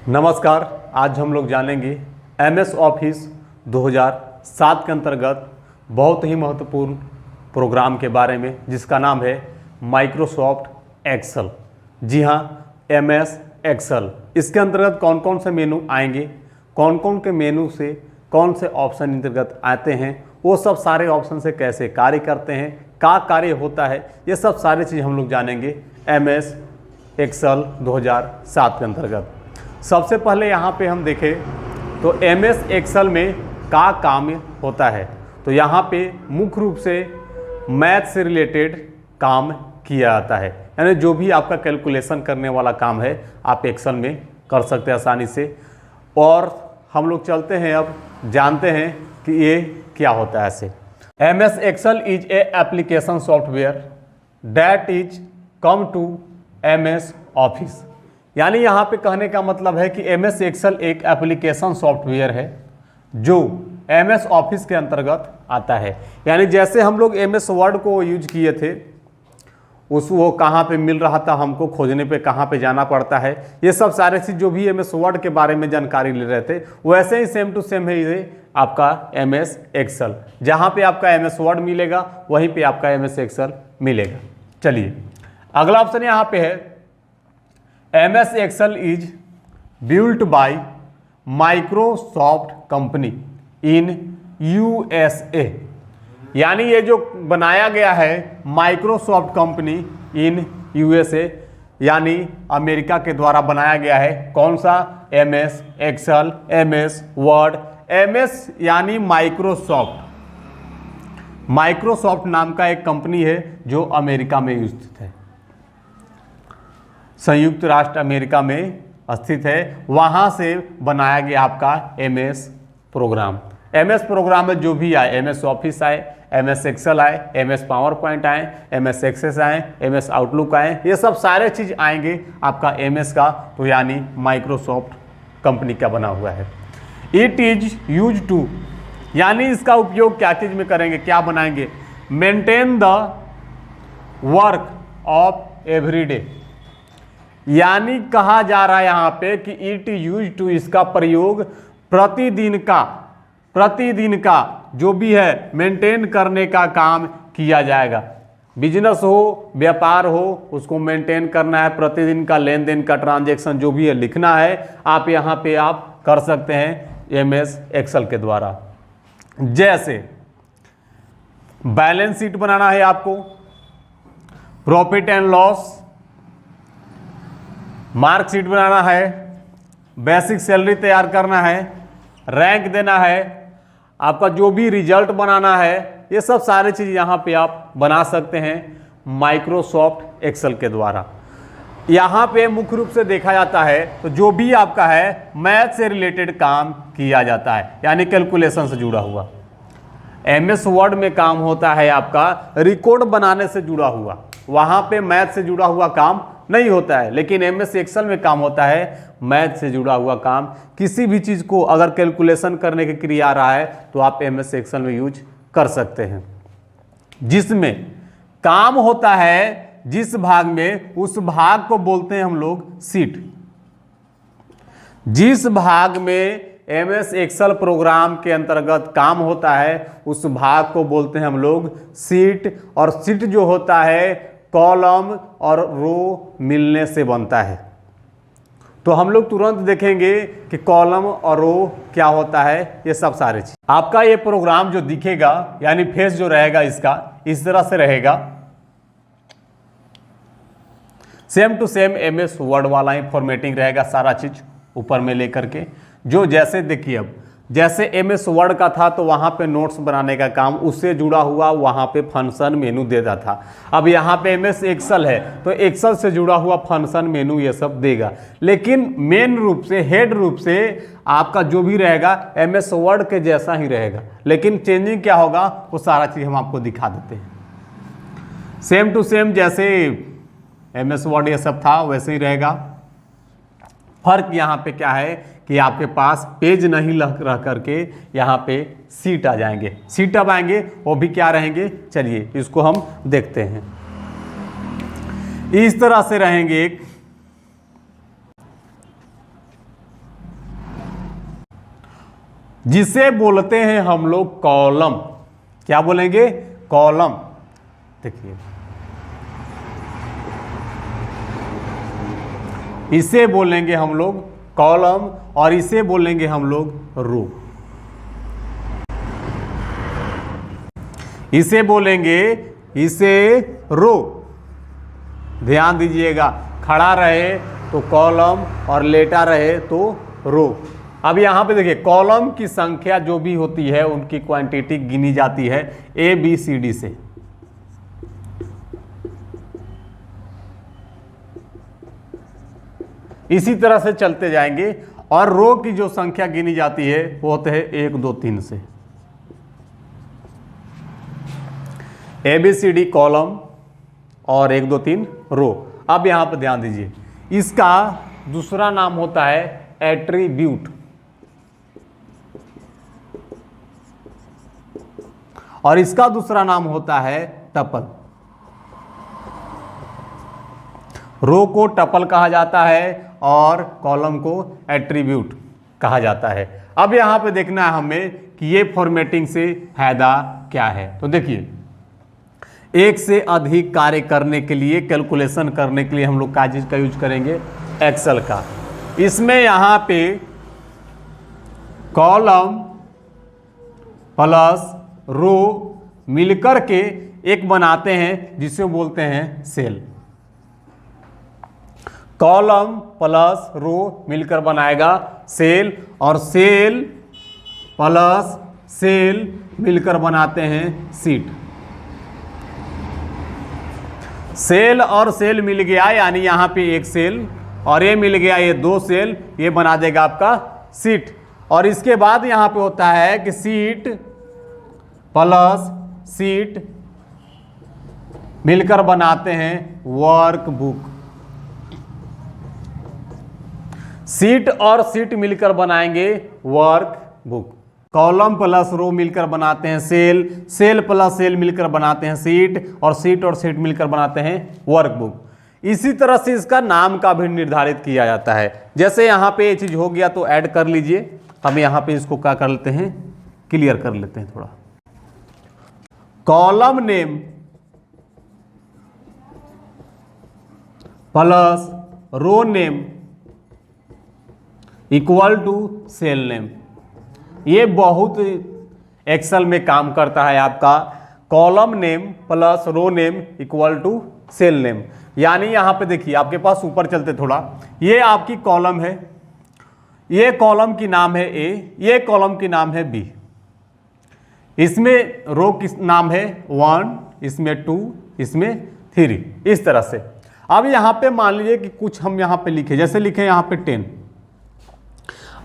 नमस्कार। आज हम लोग जानेंगे MS ऑफिस 2007 के अंतर्गत बहुत ही महत्वपूर्ण प्रोग्राम के बारे में, जिसका नाम है माइक्रोसॉफ्ट एक्सेल। जी हाँ, MS एक्सेल। इसके अंतर्गत कौन कौन से मेनू आएंगे, कौन कौन के मेनू से कौन से ऑप्शन अंतर्गत आते हैं, वो सब सारे ऑप्शन से कैसे कार्य करते हैं, क्या कार्य होता है, ये सब सारी चीज़ हम लोग जानेंगे MS एक्सेल 2007 के अंतर्गत। सबसे पहले यहाँ पे हम देखें तो MS एक्सेल में क्या काम होता है, तो यहाँ पे मुख्य रूप से मैथ से रिलेटेड काम किया जाता है। यानी जो भी आपका कैलकुलेशन करने वाला काम है आप एक्सेल में कर सकते हैं आसानी से। और हम लोग चलते हैं, अब जानते हैं कि ये क्या होता है। ऐसे MS Excel is a application software that is come to MS office. यानी यहाँ पे कहने का मतलब है कि MS एक्सेल एक एप्लीकेशन सॉफ्टवेयर है जो MS ऑफिस के अंतर्गत आता है। यानी जैसे हम लोग MS वर्ड को यूज किए थे, वो कहाँ पे मिल रहा था, हमको खोजने पे कहाँ पे जाना पड़ता है, ये सब सारे चीज़ जो भी MS वर्ड के बारे में जानकारी ले रहे थे, वैसे ही सेम टू सेम है ये आपका MS एक्सेल। जहाँ पे आपका MS वर्ड मिलेगा वहीं पे आपका MS एक्सेल मिलेगा। चलिए अगला ऑप्शन यहाँ पे है MS Excel is built by Microsoft company in USA। यानी ये जो बनाया गया है माइक्रोसॉफ्ट कंपनी इन USA, यानी अमेरिका के द्वारा बनाया गया है। कौन सा? MS Excel, MS Word. MS यानी माइक्रोसॉफ्ट नाम का एक कंपनी है जो अमेरिका में स्थित है, संयुक्त राष्ट्र अमेरिका में स्थित है। वहाँ से बनाया गया आपका MS प्रोग्राम। MS प्रोग्राम में जो भी आए, MS ऑफिस आए, MS एक्सेल आए, MS पावर पॉइंट आए, MS एक्सेस आए, MS आउटलुक आए, ये सब सारे चीज़ आएंगे आपका MS का, तो यानी माइक्रोसॉफ्ट कंपनी का बना हुआ है। इट इज यूज टू, यानी इसका उपयोग क्या चीज़ में करेंगे, क्या बनाएंगे? Maintain the work of everyday. यानी कहा जा रहा है यहाँ पे कि इट यूज टू, इसका प्रयोग प्रतिदिन का जो भी है मेंटेन करने का काम किया जाएगा। बिजनेस हो, व्यापार हो, उसको मेंटेन करना है, प्रतिदिन का लेन देन का ट्रांजैक्शन जो भी है लिखना है, आप यहाँ पे आप कर सकते हैं MS एक्सेल के द्वारा। जैसे बैलेंस शीट बनाना है आपको, प्रॉफिट एंड लॉस, मार्कशीट बनाना है, बेसिक सैलरी तैयार करना है, रैंक देना है, आपका जो भी रिजल्ट बनाना है, ये सब सारी चीज़ यहाँ पे आप बना सकते हैं माइक्रोसॉफ्ट एक्सेल के द्वारा। यहाँ पे मुख्य रूप से देखा जाता है तो जो भी आपका है मैथ से रिलेटेड काम किया जाता है, यानी कैलकुलेशन से जुड़ा हुआ। MS वर्ड में काम होता है आपका रिकॉर्ड बनाने से जुड़ा हुआ, वहाँ पे मैथ से जुड़ा हुआ काम नहीं होता है। लेकिन MS एक्सेल में काम होता है मैथ से जुड़ा हुआ काम। किसी भी चीज़ को अगर कैलकुलेशन करने की क्रिया आ रहा है तो आप MS एक्सेल में यूज कर सकते हैं। जिसमें काम होता है जिस भाग में, उस भाग को बोलते हैं हम लोग शीट। जिस भाग में MS एक्सेल प्रोग्राम के अंतर्गत काम होता है उस भाग को बोलते हैं हम लोग शीट। और शीट जो होता है कॉलम और रो मिलने से बनता है। तो हम लोग तुरंत देखेंगे कि कॉलम और रो क्या होता है, ये सब सारे चीज। आपका ये प्रोग्राम जो दिखेगा, यानी फेस जो रहेगा इसका इस तरह से रहेगा, same to same MS Word वाला ही फॉर्मेटिंग रहेगा, सारा चीज ऊपर में लेकर के। जो जैसे देखिए, अब जैसे MS वर्ड का था तो वहाँ पे नोट्स बनाने का काम, उससे जुड़ा हुआ वहाँ पे फंक्शन मेनू देता था। अब यहाँ पे MS एक्सेल है तो एक्सेल से जुड़ा हुआ फंक्शन मेनू ये सब देगा। लेकिन मेन रूप से, हेड रूप से आपका जो भी रहेगा MS वर्ड के जैसा ही रहेगा, लेकिन चेंजिंग क्या होगा वो सारा चीज़ हम आपको दिखा देते हैं। सेम टू सेम जैसे MS वर्ड ये सब था वैसे ही रहेगा। फर्क यहाँ पे क्या है कि आपके पास पेज नहीं रह करके यहाँ पे सीट आ जाएंगे। सीट अब आएंगे वो भी क्या रहेंगे, चलिए इसको हम देखते हैं। इस तरह से रहेंगे। जिसे बोलते हैं हम लोग कॉलम। क्या बोलेंगे? कॉलम। देखिए, इसे बोलेंगे हम लोग कॉलम और इसे बोलेंगे हम लोग रो। इसे बोलेंगे, इसे रो। ध्यान दीजिएगा, खड़ा रहे तो कॉलम और लेटा रहे तो रो। अब यहां पे देखिए, कॉलम की संख्या जो भी होती है उनकी क्वांटिटी गिनी जाती है ABCD से। इसी तरह से चलते जाएंगे और रो की जो संख्या गिनी जाती है वो होते हैं 1 2 3 से। ABCD कॉलम और 1 2 3 रो। अब यहां पर ध्यान दीजिए, इसका दूसरा नाम होता है एट्रीब्यूट और इसका दूसरा नाम होता है टपल। रो को टपल कहा जाता है और कॉलम को एट्रीब्यूट कहा जाता है। अब यहां पे देखना है हमें कि ये फॉर्मेटिंग से फायदा क्या है। तो देखिए, एक से अधिक कार्य करने के लिए, कैलकुलेशन करने के लिए हम लोग क्या चीज का यूज करेंगे? एक्सेल का। इसमें यहां पे कॉलम प्लस रो मिलकर के एक बनाते हैं जिसे बोलते हैं सेल। कॉलम प्लस रो मिलकर बनाएगा सेल और सेल प्लस सेल मिलकर बनाते हैं सीट। सेल और सेल मिल गया, यानी यहां पे एक सेल और ये मिल गया, ये 2 सेल, ये बना देगा आपका सीट। और इसके बाद यहां पे होता है कि सीट प्लस सीट मिलकर बनाते हैं वर्कबुक। सीट और सीट मिलकर बनाएंगे वर्कबुक। कॉलम प्लस रो मिलकर बनाते हैं सेल, सेल प्लस सेल मिलकर बनाते हैं सीट और सीट मिलकर बनाते हैं वर्कबुक। इसी तरह से इसका नाम का भी निर्धारित किया जाता है। जैसे यहां पे ये चीज हो गया तो ऐड कर लीजिए। हम यहां पे इसको क्या कर लेते हैं? क्लियर कर लेते हैं थोड़ा। Column name plus row name equal to cell name. ये बहुत एक्सेल में काम करता है आपका। Column name plus row name equal to cell name. यानी यहां पे देखिए, आपके पास ऊपर चलते थोड़ा, ये आपकी कॉलम है, ये कॉलम की नाम है A, ये कॉलम की नाम है B। इसमें रो की नाम है 1, इसमें 2, इसमें 3। इस तरह से। अब यहां पे मान लीजिए कि कुछ हम यहां पे लिखे, जैसे लिखे यहां पे 10।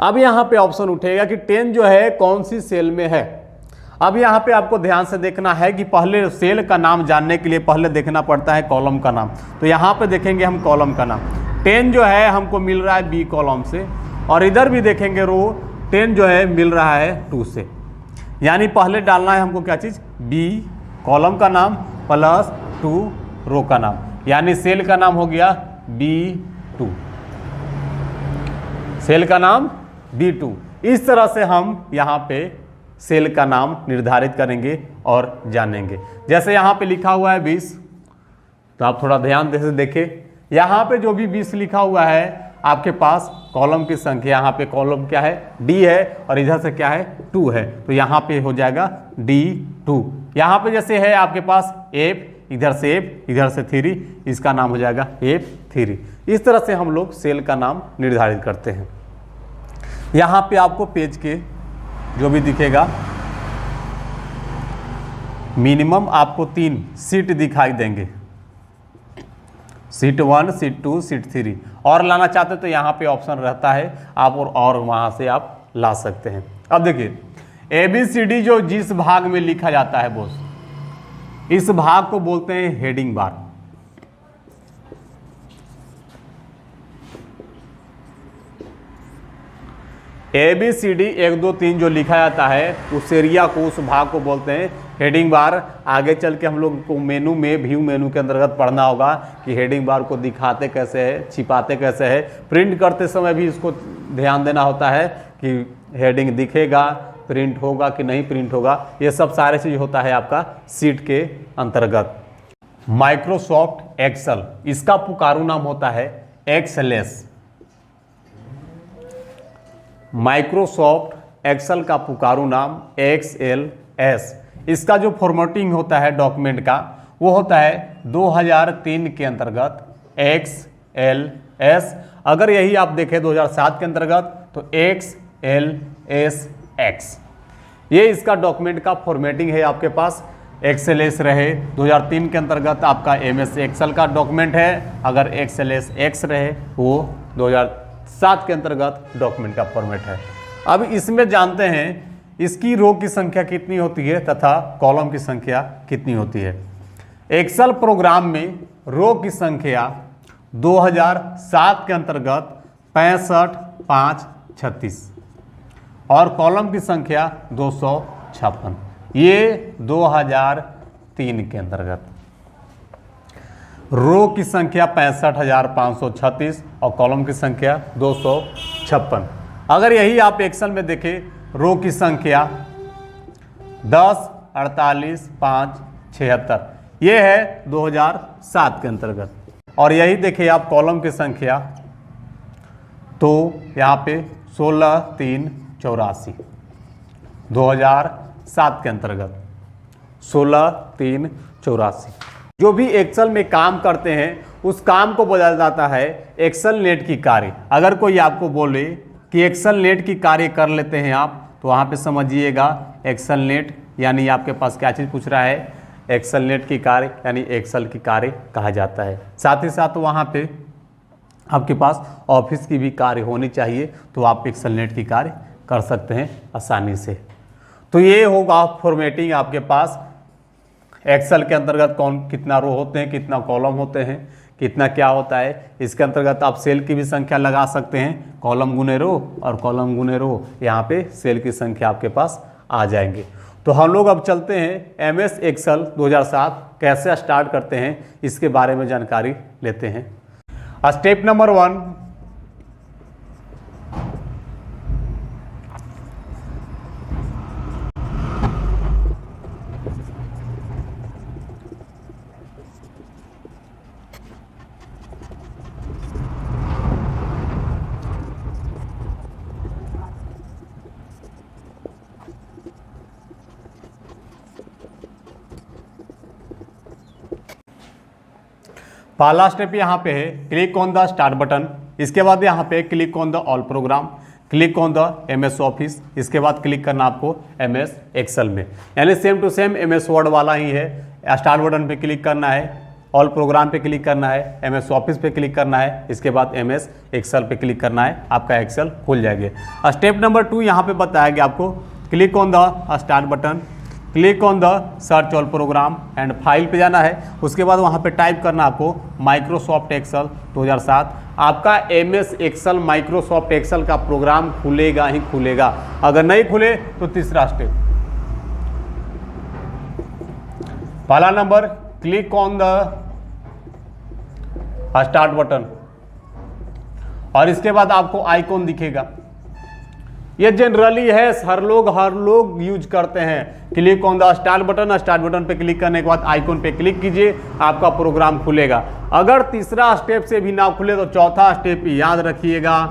अब यहां पे ऑप्शन उठेगा कि 10 जो है कौन सी सेल में है। अब यहां पे आपको ध्यान से देखना है कि पहले सेल का नाम जानने के लिए पहले देखना पड़ता है कॉलम का नाम। तो यहां पे देखेंगे हम कॉलम का नाम। 10 जो है हमको मिल रहा है B कॉलम से और इधर भी देखेंगे रो 10 जो है मिल रहा है 2 से। यानी पहले डालना है हमको क्या चीज? B कॉलम का नाम प्लस 2 रो का नाम, यानी सेल का नाम हो गया B2, सेल का नाम B2। इस तरह से हम यहाँ पे सेल का नाम निर्धारित करेंगे और जानेंगे। जैसे यहाँ पे लिखा हुआ है 20, तो आप थोड़ा ध्यान से देखें। यहाँ पे जो भी 20 लिखा हुआ है आपके पास कॉलम की संख्या, यहाँ पे कॉलम क्या है? D है और इधर से क्या है? 2 है, तो यहाँ पे हो जाएगा D2। यहाँ पे जैसे है आपके पास F, इधर से F, इधर से 3, इसका नाम हो जाएगा F3। इस तरह से हम लोग सेल का नाम निर्धारित करते हैं। यहाँ पे आपको पेज के जो भी दिखेगा, मिनिमम आपको 3 सीट दिखाई देंगे, सीट 1, सीट 2, सीट 3। और लाना चाहते तो यहाँ पे ऑप्शन रहता है, आप और वहाँ से आप ला सकते हैं। अब देखिए, ABCD जो जिस भाग में लिखा जाता है बॉस, इस भाग को बोलते हैं हेडिंग बार। ABCD 1 2 3 जो लिखा जाता है उस एरिया को, उस भाग को बोलते हैं हेडिंग बार। आगे चल के हम लोग को मेनू में, व्यू मेनू के अंतर्गत पढ़ना होगा कि हेडिंग बार को दिखाते कैसे है, छिपाते कैसे है। प्रिंट करते समय भी इसको ध्यान देना होता है कि हेडिंग दिखेगा प्रिंट होगा कि नहीं प्रिंट होगा, ये सब सारे चीज होता है आपका शीट के अंतर्गत। माइक्रोसॉफ्ट एक्सेल, इसका पुकारू नाम होता है एक्सेलेस। माइक्रोसॉफ्ट एक्सेल का पुकारू नाम XLS। इसका जो फॉर्मेटिंग होता है डॉक्यूमेंट का वो होता है 2003 के अंतर्गत XLS। अगर यही आप देखें 2007 के अंतर्गत तो XLSX। ये इसका डॉक्यूमेंट का फॉर्मेटिंग है आपके पास। XLS रहे 2003 के अंतर्गत आपका MS एक्सेल का डॉक्यूमेंट है, अगर XLSX रहे वो 2007 के अंतर्गत डॉक्यूमेंट का फॉर्मेट है। अब इसमें जानते हैं इसकी रो की संख्या कितनी होती है तथा कॉलम की संख्या कितनी होती है। एक्सेल प्रोग्राम में रो की संख्या 2007 के अंतर्गत 65, 5, 36 और कॉलम की संख्या 256, ये 2003 के अंतर्गत। रो की संख्या 65,536 और कॉलम की संख्या 256। अगर यही आप एक्सेल में देखें रो की संख्या 10, 48, 5, 76, ये है 2007 के अंतर्गत। और यही देखिए आप कॉलम की संख्या तो यहाँ पे 16, 3, 84 2007 के अंतर्गत 16, 3, 84। जो भी एक्सेल में काम करते हैं उस काम को बदल जाता है एक्सेल नेट की कार्य। अगर कोई आपको बोले कि एक्सेल नेट की कार्य कर लेते हैं आप, तो वहाँ पे समझिएगा एक्सेल नेट यानी आपके पास क्या चीज़ पूछ रहा है, एक्सेल नेट की कार्य यानी एक्सेल की कार्य कहा जाता है। साथ ही साथ वहाँ पे आपके पास ऑफिस की भी कार्य होनी चाहिए, तो आप एक्सेल नेट की कार्य कर सकते हैं आसानी से। तो ये होगा फॉर्मेटिंग आपके पास एक्सेल के अंतर्गत कौन कितना रो होते हैं, कितना कॉलम होते हैं, कितना क्या होता है। इसके अंतर्गत आप सेल की भी संख्या लगा सकते हैं, कॉलम गुने रो और कॉलम गुने रो, यहाँ पे सेल की संख्या आपके पास आ जाएंगे। तो हम लोग अब चलते हैं MS एक्सेल 2007 कैसे स्टार्ट करते हैं इसके बारे में जानकारी लेते हैं। स्टेप नंबर 1, पहला स्टेप यहाँ पे है click on the start button. इसके बाद यहाँ पे click on the all program, click on the MS office. इसके बाद क्लिक करना आपको MS एक्सेल में, यानी same to same MS Word वाला ही है। स्टार्ट बटन पे क्लिक करना है, ऑल प्रोग्राम पे क्लिक करना है, MS ऑफिस पे क्लिक करना है, इसके बाद MS एक्सेल पे क्लिक करना है, आपका एक्सेल खुल जाएगा। स्टेप नंबर 2 यहाँ पे बताया गया आपको, click on the start button, click on the search all programme and file पे जाना है। उसके बाद वहाँ पे टाइप करना आपको माइक्रोसॉफ्ट एक्सेल 2007। आपका MS एक्सेल माइक्रोसॉफ्ट एक्सेल का प्रोग्राम खुलेगा ही खुलेगा। अगर नहीं खुले तो तीसरा स्टेप, पहला number click on the start button और इसके बाद आपको आइकॉन दिखेगा। ये जनरली है, हर लोग यूज करते हैं। Click on the start button, start button पे क्लिक करने के बाद आइकॉन पे क्लिक कीजिए, आपका प्रोग्राम खुलेगा। अगर तीसरा स्टेप से भी ना खुले तो चौथा स्टेप याद रखिएगा,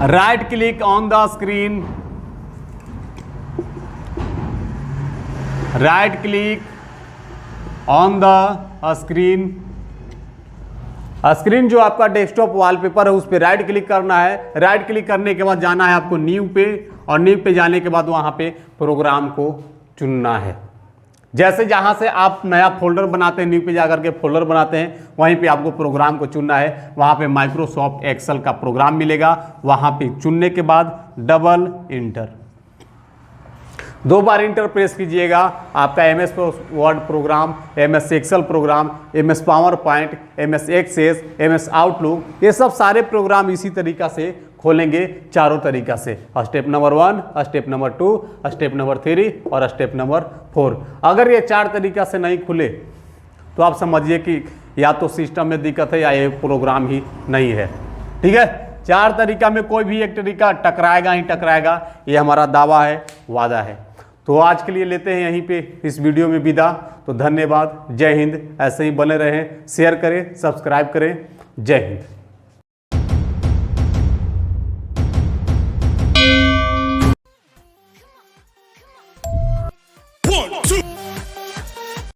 right click on the screen, right click on the screen. Screen जो आपका डेस्कटॉप वॉलपेपर है उस पर राइट क्लिक करना है। राइट क्लिक करने के बाद जाना है आपको न्यू पे, और न्यू पे जाने के बाद वहाँ पे प्रोग्राम को चुनना है। जैसे जहाँ से आप नया फोल्डर बनाते हैं, न्यू पे जाकर के फोल्डर बनाते हैं, वहीं पे आपको प्रोग्राम को चुनना है। वहाँ पे माइक्रोसॉफ्ट एक्सेल का प्रोग्राम मिलेगा, वहाँ पे चुनने के बाद डबल इंटर, 2 बार इंटर प्रेस कीजिएगा। आपका MS Word program, MS Excel program, MS PowerPoint, MS Access, MS Outlook, ये सब सारे प्रोग्राम इसी तरीका से खोलेंगे, चारों तरीका से। Step number 1, step number 2, step number 3 और स्टेप नंबर 4। अगर ये 4 तरीका से नहीं खुले तो आप समझिए कि या तो सिस्टम में दिक्कत है या ये प्रोग्राम ही नहीं है। ठीक है, चार तरीका में कोई भी एक तरीका टकराएगा ही टकराएगा, ये हमारा दावा है, वादा है। तो आज के लिए लेते हैं यहीं पे इस वीडियो में विदा। तो धन्यवाद, जय हिंद। ऐसे ही बने रहें, शेयर करें, सब्सक्राइब करें। जय हिंद।